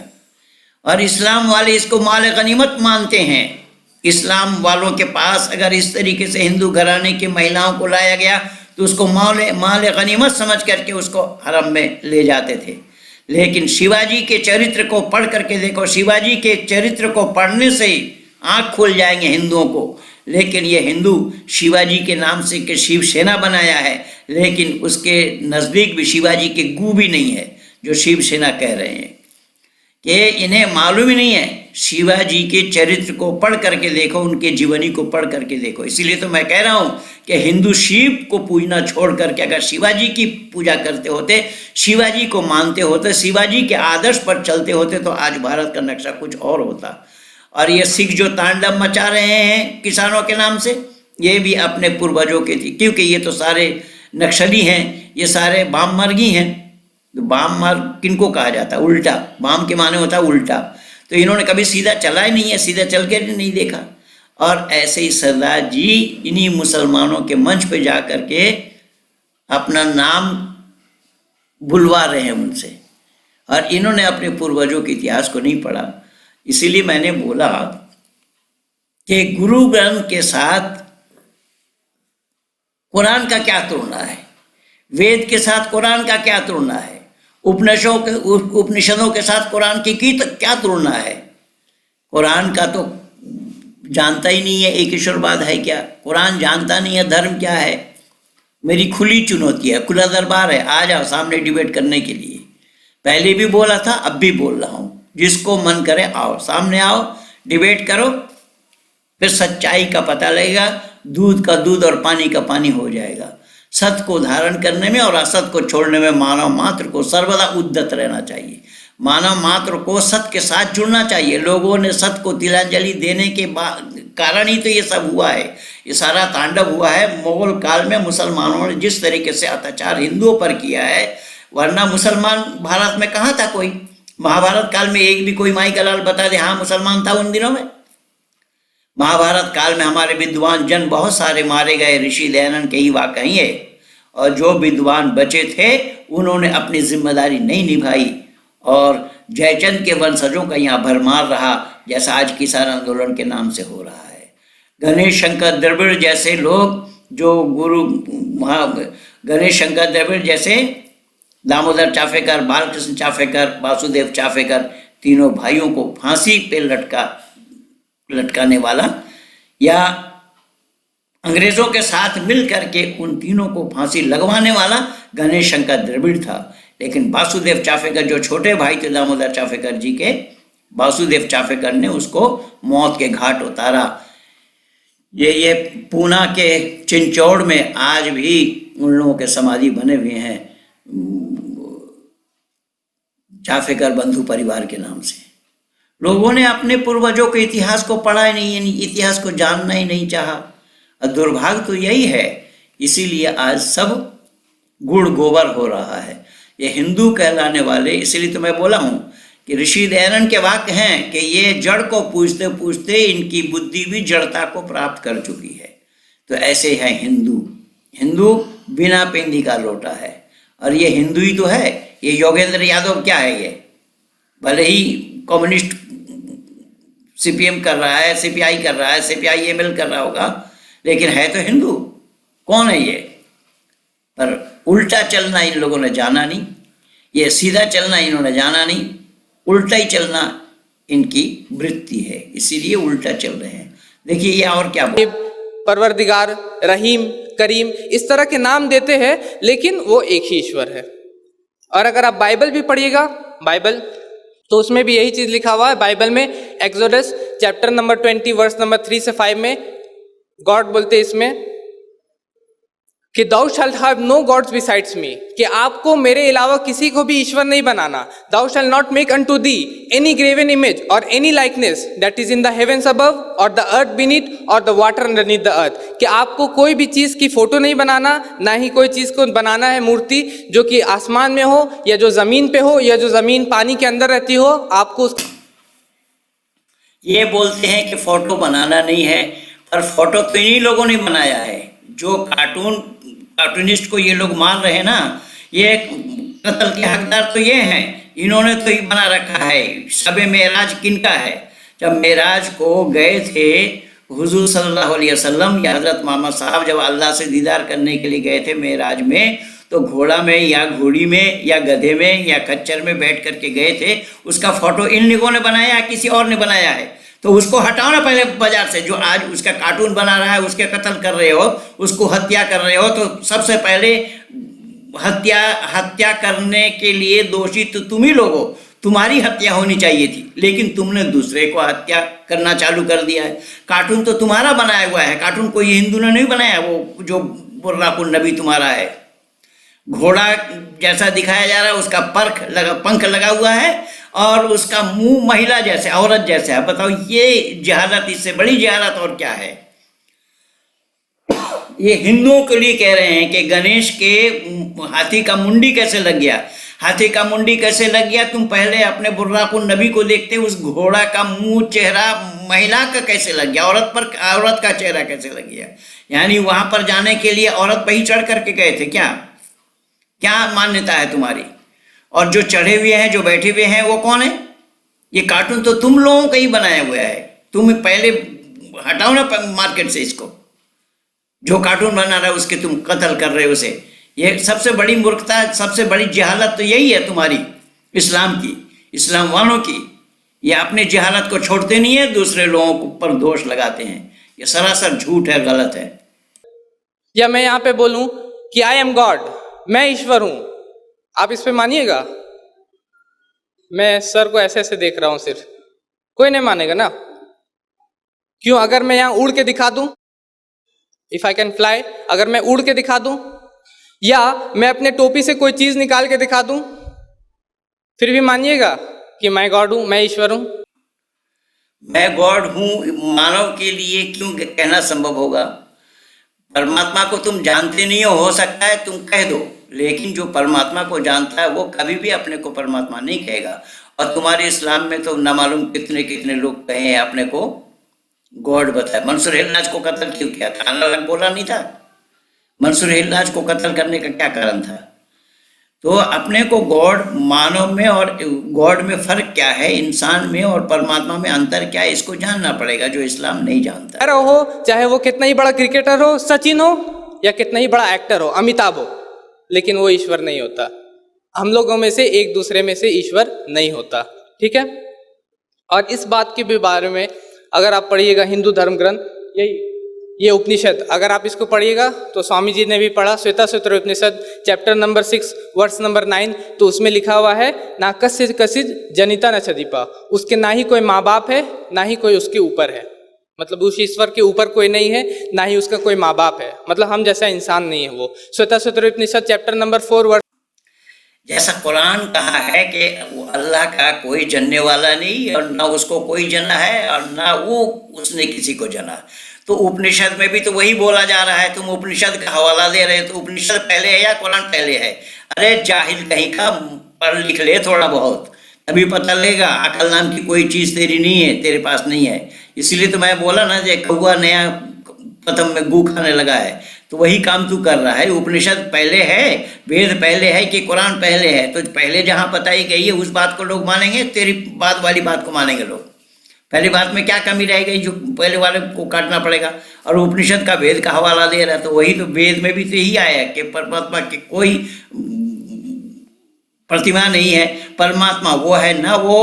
Speaker 1: और इस्लाम वाले इसको माल गनीमत मानते हैं। इस्लाम वालों के पास अगर इस तरीके से हिंदू घराने की महिलाओं को लाया गया तो उसको माल गनीमत समझ करके उसको हरम में ले जाते थे। लेकिन शिवाजी के चरित्र को पढ़ करके देखो, शिवाजी के चरित्र को पढ़ने से ही आँख खुल जाएंगे हिंदुओं को। लेकिन ये हिंदू शिवाजी के नाम से कि शिवसेना बनाया है, लेकिन उसके नज़दीक भी शिवाजी के गू भी नहीं है जो शिवसेना कह रहे हैं, कि इन्हें मालूम ही नहीं है। शिवाजी के चरित्र को पढ़ करके देखो, उनके जीवनी को पढ़ करके देखो। इसीलिए तो मैं कह रहा हूँ कि हिंदू शिव को पूजना छोड़ करके अगर शिवाजी की पूजा करते होते, शिवाजी को मानते होते, शिवाजी के आदर्श पर चलते होते तो आज भारत का नक्शा कुछ और होता। और ये सिख जो तांडव मचा रहे हैं किसानों के नाम से, ये भी अपने पूर्वजों के थी, क्योंकि ये तो सारे नक्सली हैं, ये सारे बाम मर्गी हैं। तो बाम मार किनको कहा जाता है? उल्टा। बाम के माने होता है उल्टा। तो इन्होंने कभी सीधा चला ही नहीं है, सीधा चल के नहीं देखा। और ऐसे ही सरदार जी इन्हीं मुसलमानों के मंच पे जा कर के अपना नाम भुलवा रहे हैं उनसे, और इन्होंने अपने पूर्वजों के इतिहास को नहीं पढ़ा। इसीलिए मैंने बोला कि गुरु ग्रंथ के साथ कुरान का क्या तुलना है, वेद के साथ कुरान का क्या तुलना है, उपनिषदों के साथ कुरान की क्या तुलना है। कुरान का तो जानता ही नहीं है एक ईश्वरवाद है क्या, कुरान जानता नहीं है धर्म क्या है। मेरी खुली चुनौती है, खुला दरबार है, आ जाओ सामने डिबेट करने के लिए। पहले भी बोला था, अब भी बोल रहा हूँ, जिसको मन करे आओ, सामने आओ, डिबेट करो, फिर सच्चाई का पता लगेगा। दूध का दूध और पानी का पानी हो जाएगा। सत्य को धारण करने में और असत को छोड़ने में मानव मात्र को सर्वदा उद्यत रहना चाहिए। मानव मात्र को सत्य के साथ जुड़ना चाहिए। लोगों ने सत्य को तिलांजलि देने के कारण ही तो ये सब हुआ है, ये सारा तांडव हुआ है। मुगल काल में मुसलमानों ने जिस तरीके से अत्याचार हिंदुओं पर किया है, वरना मुसलमान भारत में कहाँ था कोई? महाभारत काल में एक भी कोई माई का लाल बता दे हाँ मुसलमान था उन दिनों में? महाभारत काल में हमारे विद्वान जन बहुत सारे मारे गए, ऋषि दयानंद के ही वाकई है। और जो विद्वान बचे थे उन्होंने अपनी जिम्मेदारी नहीं निभाई, और जयचंद के वंशजों का यहाँ भरमार रहा, जैसा आज किसान आंदोलन के नाम से हो रहा है। गणेश शंकर द्रविड़ जैसे लोग जो गणेश शंकर द्रविड़ जैसे दामोदर चाफेकर, बालकृष्ण चाफेकर, वासुदेव चाफेकर, तीनों भाइयों को फांसी पे लटकाने वाला, या अंग्रेजों के साथ मिल करके उन तीनों को फांसी लगवाने वाला गणेश शंकर द्रविड़ था। लेकिन वासुदेव चाफेकर जो छोटे भाई थे दामोदर चाफेकर जी के, वासुदेव चाफेकर ने उसको मौत के घाट उतारा। ये पूना के चिंचौड़ में आज भी उन लोगों के समाधि बने हुए हैं चाफेकर बंधु परिवार के नाम से। लोगों ने अपने पूर्वजों के इतिहास को पढ़ा ही नहीं, इतिहास को जानना ही नहीं चाहा। और दुर्भाग्य तो यही है, इसीलिए आज सब गुड़ गोबर हो रहा है। ये हिंदू कहलाने वाले, इसीलिए तो मैं बोला हूँ कि ऋषि दयानंद के वाक्य हैं कि ये जड़ को पूछते पूछते इनकी बुद्धि भी जड़ता को प्राप्त कर चुकी है। तो ऐसे है हिंदू। हिंदू बिना पेंदी का लोटा है, और ये हिंदू ही तो है। ये योगेंद्र यादव क्या है? ये भले ही कम्युनिस्ट सीपीएम कर रहा है, सीपीआई कर रहा है, सीपीआईएमएल कर रहा होगा, लेकिन है तो हिंदू। कौन है ये? पर उल्टा चलना इन लोगों ने जाना नहीं, ये सीधा चलना इन्होंने जाना नहीं, उल्टा ही चलना इनकी वृत्ति है, इसीलिए उल्टा चल रहे हैं। देखिए ये और क्या
Speaker 2: परवरदिगार, रहीम, करीम, इस तरह के नाम देते हैं, लेकिन वो एक ही ईश्वर है। और अगर आप बाइबल भी पढ़िएगा, बाइबल तो उसमें भी यही चीज लिखा हुआ है। बाइबल में Exodus chapter number 20 verse number 3 से 5 में गॉड बोलते हैं इसमें कि thou shalt have no gods besides me, कि आपको मेरे अलावा किसी को भी ईश्वर नहीं बनाना. Thou shalt not make unto thee any graven image or any likeness that is in the heavens above or the earth beneath or the water underneath the earth. कि आपको कोई भी चीज की फोटो नहीं बनाना, ना ही कोई चीज को बनाना है मूर्ति जो कि आसमान में हो या जो जमीन पे हो या जो जमीन पानी के अंदर रहती हो. आपको
Speaker 1: ये बोलते हैं कि फोटो बनाना नहीं है, पर फोटो तो इन्हीं लोगों ने बनाया है. जो कार्टूनिस्ट को ये लोग मान रहे हैं ना, ये कत्ल के हकदार तो ये हैं. इन्होंने तो ये बना रखा है. शब-ए मेराज किनका है? जब मेराज को गए थे हुजूर सल्लल्लाहु अलैहि वसल्लम या हज़रत मोहम्मद साहब जब अल्लाह से दीदार करने के लिए गए थे मेराज में, तो घोड़ा में या घोड़ी में या गधे में या खच्चर में बैठ करके गए थे. उसका फोटो इन लोगों ने बनाया है, किसी और ने बनाया है? तो उसको हटाओ ना पहले बाजार से. जो आज उसका कार्टून बना रहा है, उसके कत्ल कर रहे हो, उसको हत्या कर रहे हो, तो सबसे पहले हत्या करने के लिए दोषी तो तुम ही लोग हो. तुम्हारी हत्या होनी चाहिए थी, लेकिन तुमने दूसरे को हत्या करना चालू कर दिया है. कार्टून तो तुम्हारा बनाया हुआ है. कार्टून कोई हिंदू ने नहीं बनाया. वो जो बुर्राकुल नबी तुम्हारा है, घोड़ा जैसा दिखाया जा रहा है, उसका पंख लगा हुआ है और उसका मुंह महिला जैसे, औरत जैसा है. बताओ ये जहालत, इससे बड़ी जहालत और क्या है? ये हिंदुओं के लिए कह रहे हैं कि गणेश के हाथी का मुंडी कैसे लग गया. हाथी का मुंडी कैसे लग गया? तुम पहले अपने बुर्राकुल नबी को देखते, उस घोड़ा का मुंह चेहरा महिला का कैसे लग गया, औरत का चेहरा कैसे लग गया? यानी वहां पर जाने के लिए औरत पर ही चढ़ करके गए थे क्या? क्या मान्यता है तुम्हारी? और जो चढ़े हुए हैं, जो बैठे हुए हैं, वो कौन है? ये कार्टून तो तुम लोगों का ही बनाया हुआ है. तुम पहले हटाओ ना मार्केट से इसको. जो कार्टून बना रहा है उसके तुम कत्ल कर रहे हो उसे. ये सबसे बड़ी मूर्खता, सबसे बड़ी जहालत तो यही है तुम्हारी, इस्लाम की, इस्लाम वालों की. ये अपने जहालत को छोड़ते नहीं है, दूसरे लोगों पर दोष लगाते हैं. ये सरासर झूठ है, गलत है.
Speaker 2: या मैं यहाँ पे बोलूं कि आई एम गॉड, मैं ईश्वर हूं, आप इस पे मानिएगा? मैं सर को ऐसे ऐसे देख रहा हूं, सिर्फ कोई नहीं मानेगा ना. क्यों? अगर मैं यहाँ उड़ के दिखा दूं, इफ आई कैन फ्लाई, अगर मैं उड़ के दिखा दूं, या मैं अपने टोपी से कोई चीज निकाल के दिखा दूं, फिर भी मानिएगा कि मैं गॉड हूं, मैं ईश्वर हूं?
Speaker 1: मैं गॉड हूं मानव के लिए क्यों कहना संभव होगा? परमात्मा को तुम जानते नहीं हो सकता है तुम कह दो, लेकिन जो परमात्मा को जानता है वो कभी भी अपने को परमात्मा नहीं कहेगा. और तुम्हारे इस्लाम में तो न मालूम कितने कितने लोग कहे हैं अपने को गॉड बताए. मंसूर हिल्लाज को कत्ल क्यों किया था? अल्लाह बोला नहीं था? मंसूर हिल्लाज को कत्ल करने का क्या कारण था? तो अपने को गॉड, मानव में और गॉड में फर्क क्या है, इंसान में और परमात्मा में अंतर क्या है, इसको जानना पड़ेगा, जो इस्लाम नहीं जानता.
Speaker 2: अरे हो, चाहे वो कितना ही बड़ा क्रिकेटर हो, सचिन हो, या कितना ही बड़ा एक्टर हो, अमिताभ हो, लेकिन वो ईश्वर नहीं होता. हम लोगों में से एक दूसरे में से ईश्वर नहीं होता. ठीक है? और इस बात के भी बारे में अगर आप पढ़िएगा हिंदू धर्म ग्रंथ, ये उपनिषद, अगर आप इसको पढ़िएगा तो स्वामी जी ने भी पढ़ा, श्वेताश्वतर उपनिषद चैप्टर नंबर 6 वर्स नंबर 9, तो उसमें लिखा हुआ है ना कसिज जनिता न छदीपा, उसके ना ही कोई माँ बाप है, ना ही कोई उसके ऊपर है. मतलब उस ईश्वर के ऊपर कोई नहीं है, ना ही उसका कोई माँ बाप है. मतलब हम जैसा इंसान नहीं है वो. श्वेताश्वतर उपनिषद चैप्टर नंबर 4 वर्स.
Speaker 1: जैसा कुरान कहा है कि वो अल्लाह का कोई जनने वाला नहीं और ना उसको कोई जना है और ना वो उसने किसी को जना, तो उपनिषद में भी तो वही बोला जा रहा है. तुम उपनिषद का हवाला दे रहे हो, तो उपनिषद पहले है या कुरान पहले है? अरे जाहिल कहीं का, पढ़ लिख ले थोड़ा बहुत, तभी पता लगेगा. अकल नाम की कोई चीज़ तेरी नहीं है, तेरे पास नहीं है. इसलिए तो मैं बोला ना, जो कौआ नया पतंग में गू खाने लगा है, तो वही काम तू कर रहा है. उपनिषद पहले है, वेद पहले है कि कुरान पहले है? तो पहले जहाँ बताई गई है उस बात को लोग मानेंगे, तेरी बात वाली बात को मानेंगे लोग. पहली बात में क्या कमी रह गई जो पहले वाले को काटना पड़ेगा? और उपनिषद का वेद का हवाला दे रहा है, तो वही तो वेद में भी तो यही आया है कि परमात्मा की कोई प्रतिमा नहीं है. परमात्मा वो है, ना वो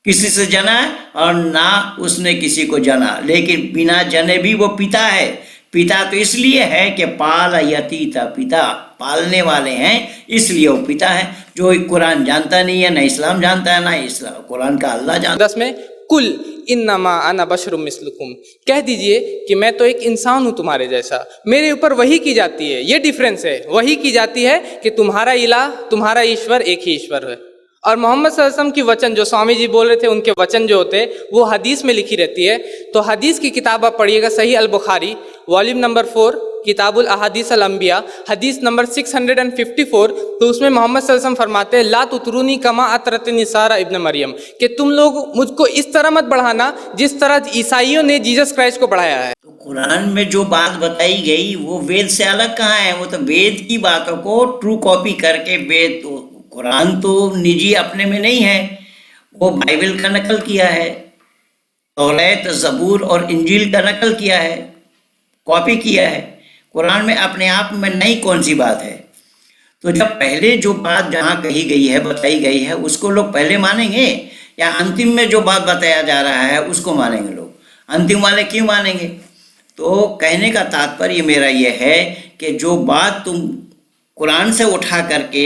Speaker 1: किसी से जना और ना उसने किसी को जना, लेकिन बिना जने भी वो पिता है. पिता तो इसलिए है कि पालयतीता, पिता पालने वाले हैं, इसलिए वो पिता है. जो कुरान जानता नहीं है, ना इस्लाम जानता है, ना इस्लाम कुरान का अल्लाह जानता.
Speaker 2: 10 में कुल इन्नमा अना बशरुम मिस्लुकुम, कह दीजिए कि मैं तो एक इंसान हूं तुम्हारे जैसा, मेरे ऊपर वही की जाती है। ये डिफरेंस है, वही की जाती है कि तुम्हारा इलाह, तुम्हारा ईश्वर एक ही ईश्वर है। और मोहम्मद सल्लल्लाहु अलैहि वसल्लम की वचन जो स्वामी जी बोल रहे थे, उनके वचन जो होते वो हदीस में लिखी रहती है। तो हदीस की किताब आप पढ़िएगा, सही अल बुखारी वॉल्यूम नंबर 4 किताबुल अहादीस अल अंबिया हदीस नंबर 654, तो उसमें मोहम्मद सल्लल्लाहु अलैहि वसल्लम फरमाते हैं ला तुतरूनी कमा अतरत निसारा इब्न मरियम, कि तुम लोग मुझको इस तरह मत बढ़ाना जिस तरह ईसाइयों ने जीसस क्राइस्ट को बढ़ाया है।
Speaker 1: तो कुरान में जो बात बताई गई वो वेद से अलग कहाँ है? वो तो वेद की बातों को ट्रू कॉपी करके, वेद तो कुरान तो निजी अपने में नहीं है, वो बाइबल का नकल किया है, तौरात, ज़बूर और इंजील का नकल किया है, कॉपी किया है। कुरान में अपने आप में नई कौन सी बात है? तो जब पहले जो बात जहाँ कही गई है, बताई गई है, उसको लोग पहले मानेंगे या अंतिम में जो बात बताया जा रहा है उसको मानेंगे लोग? अंतिम वाले क्यों मानेंगे? तो कहने का तात्पर्य मेरा यह है कि जो बात तुम कुरान से उठा करके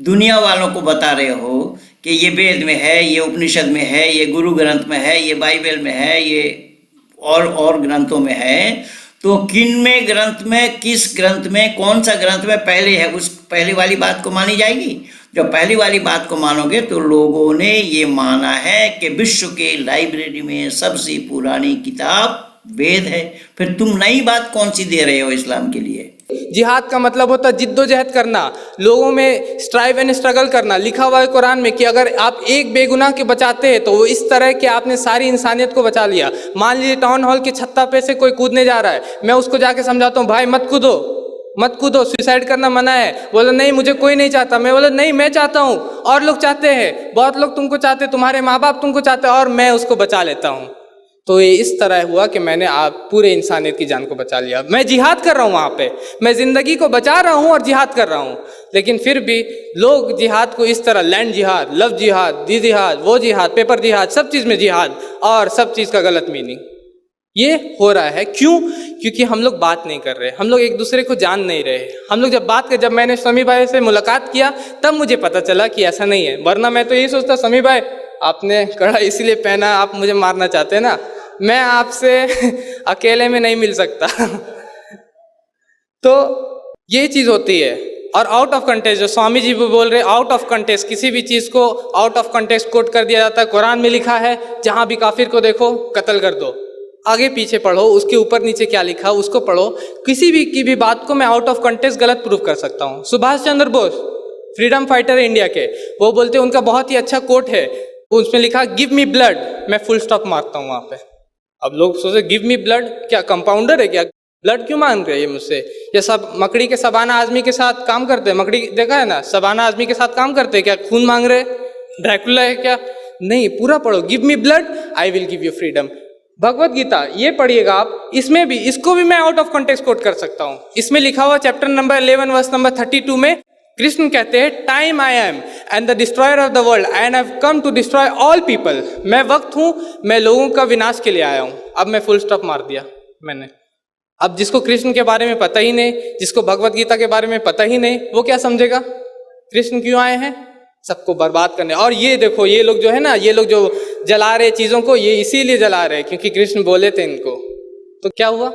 Speaker 1: दुनिया वालों को बता रहे हो कि ये वेद में है, ये उपनिषद में है, ये गुरु ग्रंथ में है, ये बाइबल में है, ये और ग्रंथों में है, तो किन में ग्रंथ में, किस ग्रंथ में, कौन सा ग्रंथ में पहले है, उस पहली वाली बात को मानी जाएगी? जब पहली वाली बात को मानोगे तो लोगों ने ये माना है कि विश्व के लाइब्रेरी में सबसे पुरानी किताब वेद है। फिर तुम नई बात कौन सी दे रहे हो इस्लाम के लिए?
Speaker 2: जिहाद का मतलब होता है जिद्दोजहद करना, लोगों में स्ट्राइव एंड स्ट्रगल करना। लिखा हुआ है कुरान में कि अगर आप एक बेगुनाह के बचाते हैं तो वो इस तरह कि आपने सारी इंसानियत को बचा लिया। मान लीजिए टाउन हॉल की छत्ता पे से कोई कूदने जा रहा है, मैं उसको जाके समझाता हूँ भाई मत कूदो, मत कूदो, सुसाइड करना मना है। बोला नहीं मुझे कोई नहीं चाहता। मैं बोला नहीं मैं चाहता हूँ, और लोग चाहते हैं, बहुत लोग तुमको चाहते, तुम्हारे माँ बाप तुमको चाहते, और मैं उसको बचा लेता हूँ। तो ये इस तरह हुआ कि मैंने आप पूरे इंसानियत की जान को बचा लिया। मैं जिहाद कर रहा हूँ वहाँ पे, मैं ज़िंदगी को बचा रहा हूँ और जिहाद कर रहा हूँ। लेकिन फिर भी लोग जिहाद को इस तरह, लैंड जिहाद, लव जिहाद, दी जिहाद, वो जिहाद, पेपर जिहाद, सब चीज़ में जिहाद, और सब चीज़ का गलत मीनिंग ये हो रहा है। क्यों? क्योंकि हम लोग बात नहीं कर रहे, हम लोग एक दूसरे को जान नहीं रहे। हम लोग जब मैंने शमी भाई से मुलाकात किया तब मुझे पता चला कि ऐसा नहीं है। वरना मैं तो यही सोचता, शमी भाई आपने कड़ा इसीलिए पहना, आप मुझे मारना चाहते हैं ना, मैं आपसे अकेले में नहीं मिल सकता। तो ये चीज़ होती है। और आउट ऑफ कंटेक्स्ट, जो स्वामी जी भी बोल रहे, आउट ऑफ कंटेक्स्ट, किसी भी चीज़ को आउट ऑफ कंटेक्स्ट कोट कर दिया जाता है। कुरान में लिखा है जहाँ भी काफिर को देखो कत्ल कर दो, आगे पीछे पढ़ो, उसके ऊपर नीचे क्या लिखा उसको पढ़ो। किसी भी की भी बात को मैं आउट ऑफ कंटेक्स्ट गलत प्रूव कर सकता हूँ। सुभाष चंद्र बोस फ्रीडम फाइटर है इंडिया के, वो बोलते हैं, उनका बहुत ही अच्छा कोट है, उसमें लिखा गिव मी ब्लड, मैं फुल स्टॉप मारता हूँ वहाँ पे। अब लोग सोचे गिव मी ब्लड, क्या कंपाउंडर है क्या, ब्लड क्यों मांग रहे हैं ये मुझसे? ये सब मकड़ी के शबाना आजमी के साथ काम करते हैं, मकड़ी देखा है ना, शबाना आजमी के साथ काम करते हैं क्या? खून मांग रहे, ड्रैकुला है क्या? नहीं, पूरा पढ़ो, give me blood I will give you freedom. Bhagavad Gita ये पढ़िएगा आप, इसमें भी, इसको भी मैं आउट ऑफ कॉन्टेक्स्ट कोट कर सकता हूँ। इसमें लिखा हुआ चैप्टर नंबर 11 वर्स नंबर 32 में कृष्ण कहते हैं time I am and the destroyer of the world and I have come to destroy all people. मैं वक्त हूँ, मैं लोगों का विनाश के लिए आया हूँ। अब मैं फुल स्टॉप मार दिया मैंने। अब जिसको कृष्ण के बारे में पता ही नहीं, जिसको भगवत गीता के बारे में पता ही नहीं, वो क्या समझेगा कृष्ण क्यों आए हैं? सबको बर्बाद करने। और ये देखो, ये लोग जो है ना, ये लोग जो जला रहे चीज़ों को, ये इसीलिए जला रहे क्योंकि कृष्ण बोले थे इनको। तो क्या हुआ?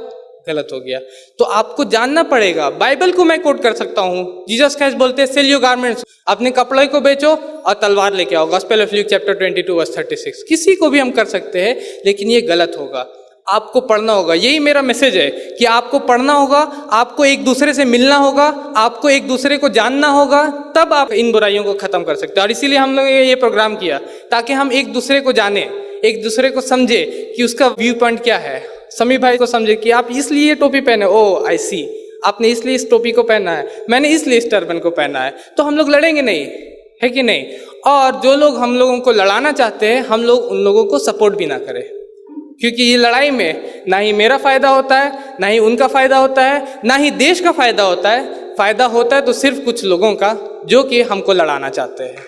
Speaker 2: गलत हो गया। तो आपको जानना पड़ेगा। बाइबल को मैं कोट कर सकता हूँ, जीसस क्राइस्ट बोलते हैं सेल योर गारमेंट्स, अपने कपड़े को बेचो और तलवार लेके आओ, gospel of Luke chapter 22 verse 36। किसी को भी हम कर सकते हैं, लेकिन ये गलत होगा। आपको पढ़ना होगा, यही मेरा मैसेज है कि आपको पढ़ना होगा, आपको एक दूसरे से मिलना होगा, आपको एक दूसरे को जानना होगा, तब आप इन बुराइयों को खत्म कर सकते हो। और इसीलिए हम लोग ये प्रोग्राम किया, ताकि हम एक दूसरे को जाने, एक दूसरे को समझे कि उसका व्यू पॉइंट क्या है। समी भाई को समझे कि आप इसलिए ये टोपी पहने, ओ आई सी, आपने इसलिए इस टोपी को पहना है, मैंने इसलिए इस टर्बन को पहना है। तो हम लोग लड़ेंगे नहीं, है कि नहीं? और जो लोग हम लोगों को लड़ाना चाहते हैं, हम लोग उन लोगों को सपोर्ट भी ना करें, क्योंकि ये लड़ाई में ना ही मेरा फायदा होता है, ना ही उनका फायदा होता है, ना ही देश का फायदा होता है। फायदा होता है तो सिर्फ कुछ लोगों का, जो कि हमको लड़ाना चाहते हैं।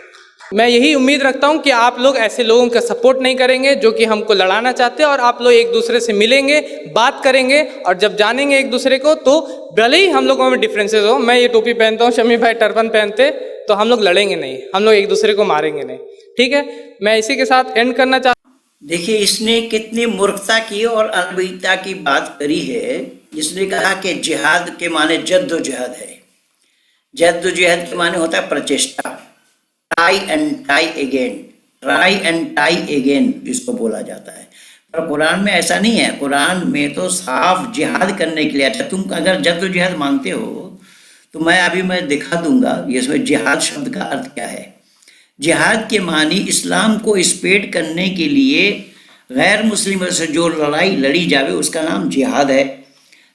Speaker 2: मैं यही उम्मीद रखता हूं कि आप लोग ऐसे लोगों का सपोर्ट नहीं करेंगे जो कि हमको लड़ाना चाहते हैं, और आप लोग एक दूसरे से मिलेंगे, बात करेंगे, और जब जानेंगे एक दूसरे को, तो भले ही हम लोगों में डिफरेंसेस हो, मैं ये टोपी पहनता हूँ, शमी भाई टर्बन पहनते, तो हम लोग लड़ेंगे नहीं, हम लोग एक दूसरे को मारेंगे नहीं। ठीक है, मैं इसी के साथ एंड करना चाहता हूँ।
Speaker 1: देखिए, इसने कितनी मूर्खता की और अनभिज्ञता की बात करी है। इसने कहा कि जिहाद के माने जद्दोजहद है। जद्दोजहद के माने होता है प्रचेष्टा, try and try again, try and try again जिसको बोला जाता है। पर कुरान में ऐसा नहीं है। कुरान में तो साफ जिहाद करने के लिए। अच्छा, तुम अगर जद्दोजहद मानते हो तो मैं दिखा दूंगा ये इसमें जिहाद शब्द का अर्थ क्या है। जिहाद के मानी इस्लाम को स्प्रेड करने के लिए गैर मुस्लिमों से जो लड़ाई लड़ी जावे उसका नाम जिहाद है।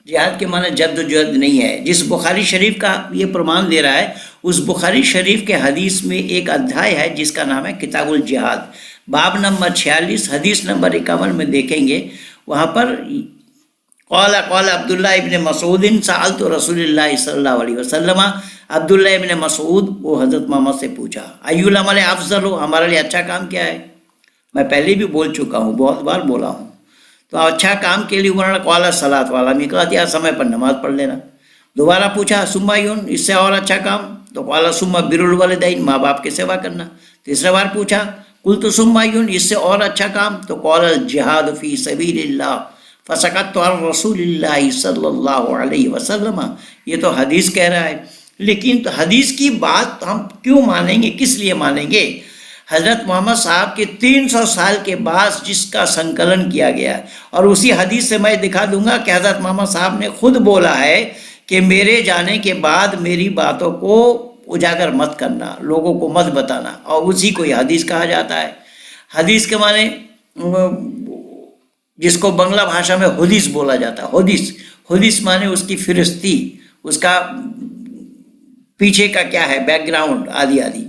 Speaker 1: जिहाद के माने जद्दोजहद नहीं है। जिस बुखारी शरीफ का ये प्रमाण दे रहा है, उस बुखारी शरीफ के हदीस में एक अध्याय है जिसका नाम है किताबुल जिहाद, बाब नंबर 46 हदीस नंबर 51 में देखेंगे। वहाँ पर कौला कौला अब्दुल्ला इब्न मसूद साल तो रसूलुल्लाह सल्लल्लाहु अलैहि वसल्लम, अब्दुल्ला इब्न मसूद वो हज़रत मोहम्मद से पूछा, अय्युल अमल अफजल हो, हमारे लिए अच्छा काम क्या है। मैं पहले भी बोल चुका हूँ, बहुत बार बोला हूँ। तो अच्छा काम के लिए उन्होंने कौला सलात वाला में कहा दिया, समय पर नमाज पढ़ लेना। दोबारा पूछा सुम्मा यून, इससे और अच्छा काम, तो कौला सुम्मा बिरुल वालिदैन, माँ बाप की सेवा करना। तीसरा बार पूछा कुल तो सुम्मा यून, इससे और अच्छा काम, तो कौला जिहाद फी सबीलिल्लाह फसकत तो रसूलुल्लाह सल्लल्लाहु अलैहि वसल्लम। ये तो हदीस कह रहा है, लेकिन तो हदीस की बात हम क्यों मानेंगे, किस लिए मानेंगे। हज़रत मोहम्मद साहब के 300 साल के बाद जिसका संकलन किया गया, और उसी हदीस से मैं दिखा दूंगा कि हज़रत मोहम्मद साहब ने खुद बोला है कि मेरे जाने के बाद मेरी बातों को उजागर मत करना, लोगों को मत बताना, और उसी को यह हदीस कहा जाता है। हदीस के माने जिसको बांग्ला भाषा में हदीस बोला जाता है, हदीस, हदीस माने उसकी फिरस्ती, उसका पीछे का क्या है बैकग्राउंड आदि आदि।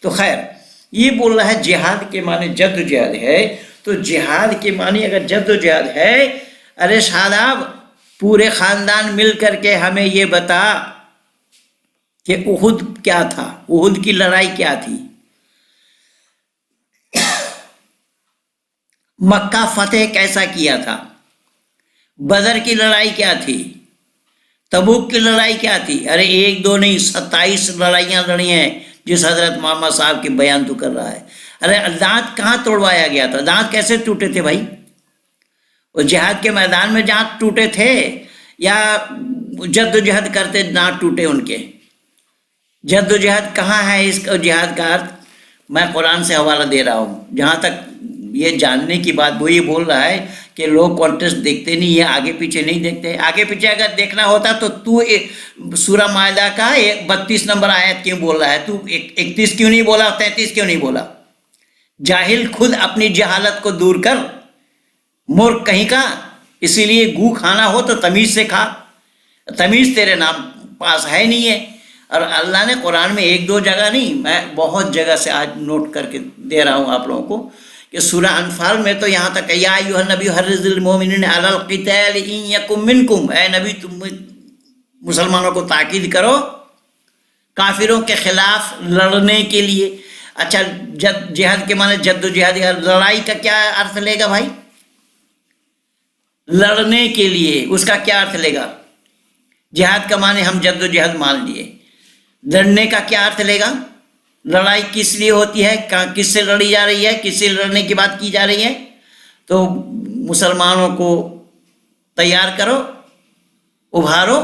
Speaker 1: तो खैर ये बोल रहा है जिहाद के माने जद्दोजहद है। तो जिहाद के माने अगर जद्दोजहद है, अरे शादाब पूरे खानदान मिल करके हमें ये बता कि उहुद क्या था, उहुद की लड़ाई क्या थी, मक्का फतेह कैसा किया था, बदर की लड़ाई क्या थी, तबूक की लड़ाई क्या थी। अरे एक दो नहीं 27 लड़ाइयाँ लड़ी हैं जिस हज़रत मोहम्मद साहब के बयान तो कर रहा है। अरे दांत कहाँ तोड़वाया गया था, दांत कैसे टूटे थे भाई। वो जिहाद के मैदान में दांत टूटे थे या जद्दोजहद करते दांत टूटे उनके। जद्दोजहद कहाँ है इसका जिहाद का अर्थ। मैं कुरान से हवाला दे रहा हूँ। जहाँ तक ये जानने की बात, वो ये बोल रहा है कि लोग कॉन्टेस्ट देखते नहीं है, आगे पीछे नहीं देखते। आगे पीछे अगर देखना होता तो तू सूरा मायदा का 32 नंबर आयत क्यों बोल रहा है, तू 31 क्यों नहीं बोला, 33 क्यों नहीं बोला। जाहिल, खुद अपनी जहालत को दूर कर, मूर्ख कहीं का। इसीलिए गू खाना हो तो तमीज से खा, तमीज तेरे नाम पास है नहीं है। और अल्लाह ने कुरान में एक दो जगह नहीं, मैं बहुत जगह से आज नोट करके दे रहा हूँ आप लोगों को कि सूरह अनफाल में तो यहाँ तक या अय्युहन नबी हर्रिज़िल मोमिनीन अलल क़िताल इन यकुम मिनकुम, ऐ नबी तुम मुसलमानों को ताकीद करो काफिरों के खिलाफ लड़ने के लिए। अच्छा, जिहाद के माने जद्दोजहद, लड़ाई का क्या अर्थ लेगा भाई, लड़ने के लिए उसका क्या अर्थ लेगा। जिहाद का माने हम जद्दोजहद मान लिए, लड़ने का क्या अर्थ लेगा। लड़ाई किस लिए होती है, किससे लड़ी जा रही है, किससे लड़ने की बात की जा रही है। तो मुसलमानों को तैयार करो, उभारो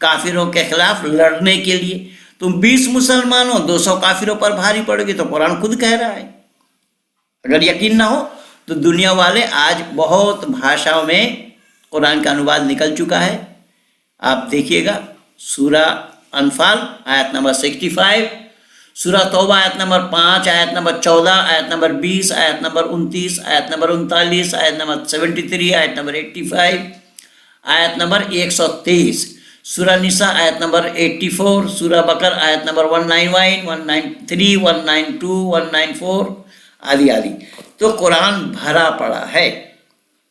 Speaker 1: काफिरों के खिलाफ लड़ने के लिए। तुम 20 मुसलमानों 200 काफिरों पर भारी पड़ोगे, तो कुरान खुद कह रहा है। अगर यकीन ना हो तो दुनिया वाले आज बहुत भाषाओं में कुरान का अनुवाद निकल चुका है। आप देखिएगा सूरा अनफाल आयत नंबर 65, सूरा तौबा आयत नंबर 5, आयत नंबर 14, आयत नंबर 20, आयत नंबर 29, आयत नंबर 39, आयत नंबर 73, आयत नंबर 85, आयत नंबर 123, सूरा निसा आयत नंबर 84, सूरा बकर आयत नंबर 191, 193, 192, 194 आदि आदि। तो कुरान भरा पड़ा है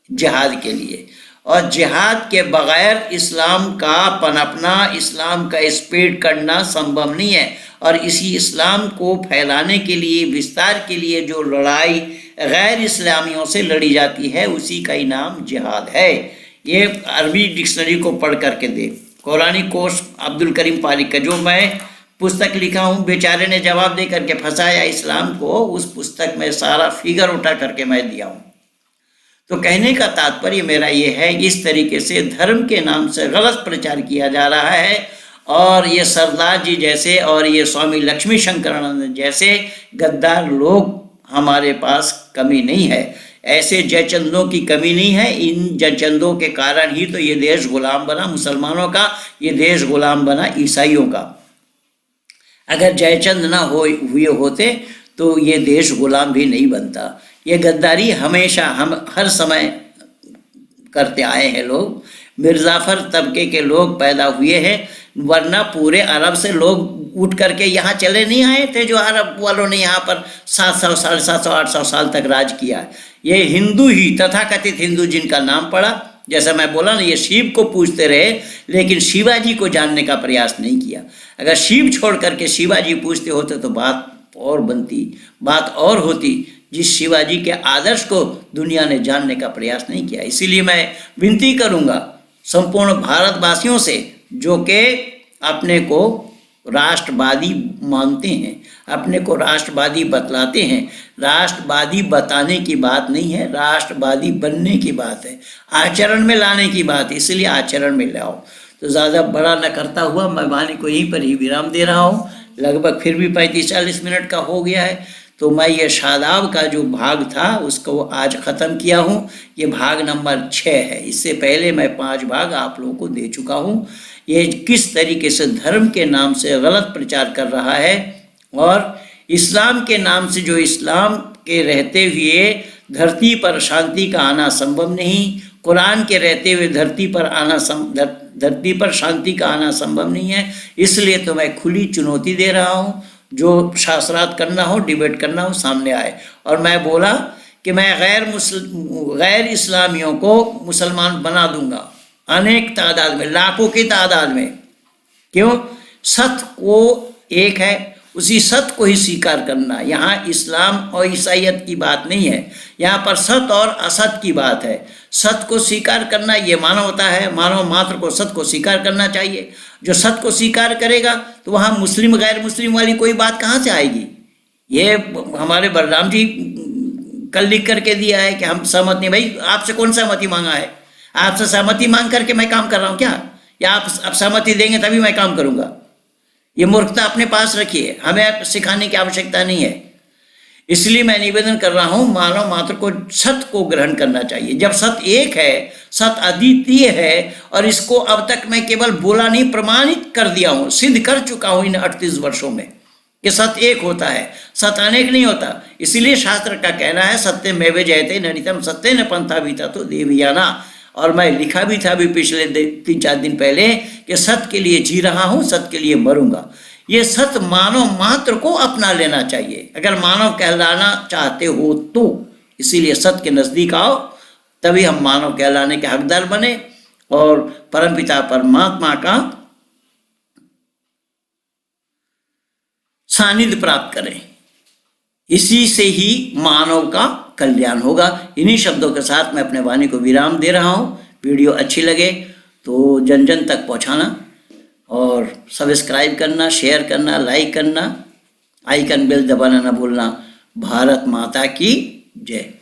Speaker 1: जिहाद के लिए, और जिहाद के बगैर इस्लाम का पनपना, इस्लाम का स्प्रेड करना संभव नहीं है। और इसी इस्लाम को फैलाने के लिए, विस्तार के लिए जो लड़ाई गैर इस्लामियों से लड़ी जाती है उसी का ही नाम जिहाद है। ये अरबी डिक्शनरी को पढ़ करके दे, कुरानी कोर्स अब्दुल करीम पारिक का जो मैं पुस्तक लिखा हूँ, बेचारे ने जवाब दे करके फंसाया इस्लाम को, उस पुस्तक में सारा फिगर उठा करके मैं दिया हूँ। तो कहने का तात्पर्य मेरा ये है कि इस तरीके से धर्म के नाम से गलत प्रचार किया जा रहा है, और ये सरदार जी जैसे और ये स्वामी लक्ष्मी शंकरानंद जैसे गद्दार लोग हमारे पास कमी नहीं है। ऐसे जयचंदों की कमी नहीं है। इन जयचंदों के कारण ही तो ये देश गुलाम बना मुसलमानों का, ये देश गुलाम बना ईसाइयों का। अगर जयचंद ना हुए होते तो ये देश गुलाम भी नहीं बनता। ये गद्दारी हमेशा हम हर समय करते आए हैं लोग। मिर्ज़ाफर तबके के लोग पैदा हुए हैं, वरना पूरे अरब से लोग उठ करके यहाँ चले नहीं आए थे। जो अरब वालों ने यहाँ पर 700 750 800 साल तक राज किया, ये हिंदू ही, तथाकथित हिंदू जिनका नाम पड़ा, जैसा मैं बोला ना, ये शिव को पूजते रहे लेकिन शिवाजी को जानने का प्रयास नहीं किया। अगर शिव छोड़ करके शिवाजी पूजते होते तो बात और बनती, बात और होती। जिस शिवाजी के आदर्श को दुनिया ने जानने का प्रयास नहीं किया। इसीलिए मैं विनती करूंगा संपूर्ण भारतवासियों से, जो कि अपने को राष्ट्रवादी मानते हैं, अपने को राष्ट्रवादी बतलाते हैं। राष्ट्रवादी बताने की बात नहीं है, राष्ट्रवादी बनने की बात है, आचरण में लाने की बात है। इसलिए आचरण में लाओ। तो ज़्यादा बड़ा न करता हुआ मैं वाणी को यहीं पर ही विराम दे रहा हूँ। लगभग फिर भी 35-40 मिनट का हो गया है। तो मैं ये शादाब का जो भाग था उसको आज ख़त्म किया हूँ। ये भाग नंबर 6 है। इससे पहले मैं 5 भाग आप लोगों को दे चुका हूँ। ये किस तरीके से धर्म के नाम से गलत प्रचार कर रहा है, और इस्लाम के नाम से, जो इस्लाम के रहते हुए धरती पर शांति का आना संभव नहीं, कुरान के रहते हुए धरती पर शांति का आना संभव नहीं है। इसलिए तो मैं खुली चुनौती दे रहा हूँ, जो शास्त्रार्थ करना हो, डिबेट करना हो, सामने आए। और मैं बोला कि मैं गैर इस्लामियों को मुसलमान बना दूंगा, अनेक तादाद में, लाखों की तादाद में। क्यों? सत्य को एक है, उसी सत्य को ही स्वीकार करना। यहाँ इस्लाम और ईसाइयत की बात नहीं है, यहाँ पर सत्य और असत्य की बात है। सत्य को स्वीकार करना ये मानवता है। मानव मात्र को सत्य को स्वीकार करना चाहिए। जो सत्य को स्वीकार करेगा तो वहाँ मुस्लिम गैर मुस्लिम वाली कोई बात कहाँ से आएगी? ये हमारे बलराम जी कल लिख करके दिया है कि हम सहमत नहीं। भाई आपसे कौन सहमति मांगा है? आपसे सहमति मांग करके मैं काम कर रहा हूँ क्या? या आप सहमति देंगे तभी मैं काम करूँगा? ये मूर्खता अपने पास रखिए, हमें सिखाने की आवश्यकता नहीं है। इसलिए मैं निवेदन कर रहा हूँ, मानव मात्र को सत्य को ग्रहण करना चाहिए। जब सत्य एक है, सत्य अद्वितीय है, और इसको अब तक मैं केवल बोला नहीं, प्रमाणित कर दिया हूँ, सिद्ध कर चुका हूँ इन 38 वर्षों में कि सत्य एक होता है, सत्य अनेक नहीं होता। इसीलिए शास्त्र का कहना है सत्यमेव जयते नरितम सत्येन पंथा विततो देवयाना। और मैं लिखा भी था अभी पिछले 3-4 दिन पहले कि सत्य के लिए जी रहा हूँ, सत्य के लिए मरूंगा। ये सत्य मानव मात्र को अपना लेना चाहिए, अगर मानव कहलाना चाहते हो तो। इसीलिए सत्य के नज़दीक आओ, तभी हम मानव कहलाने के हकदार बने और परमपिता परमात्मा का सानिध्य प्राप्त करें। इसी से ही मानव का कल्याण होगा। इन्हीं शब्दों के साथ मैं अपने वाणी को विराम दे रहा हूँ। वीडियो अच्छी लगे तो जन जन तक पहुँचाना, और सब्सक्राइब करना, शेयर करना, लाइक करना, आइकन बेल दबाना ना भूलना। भारत माता की जय।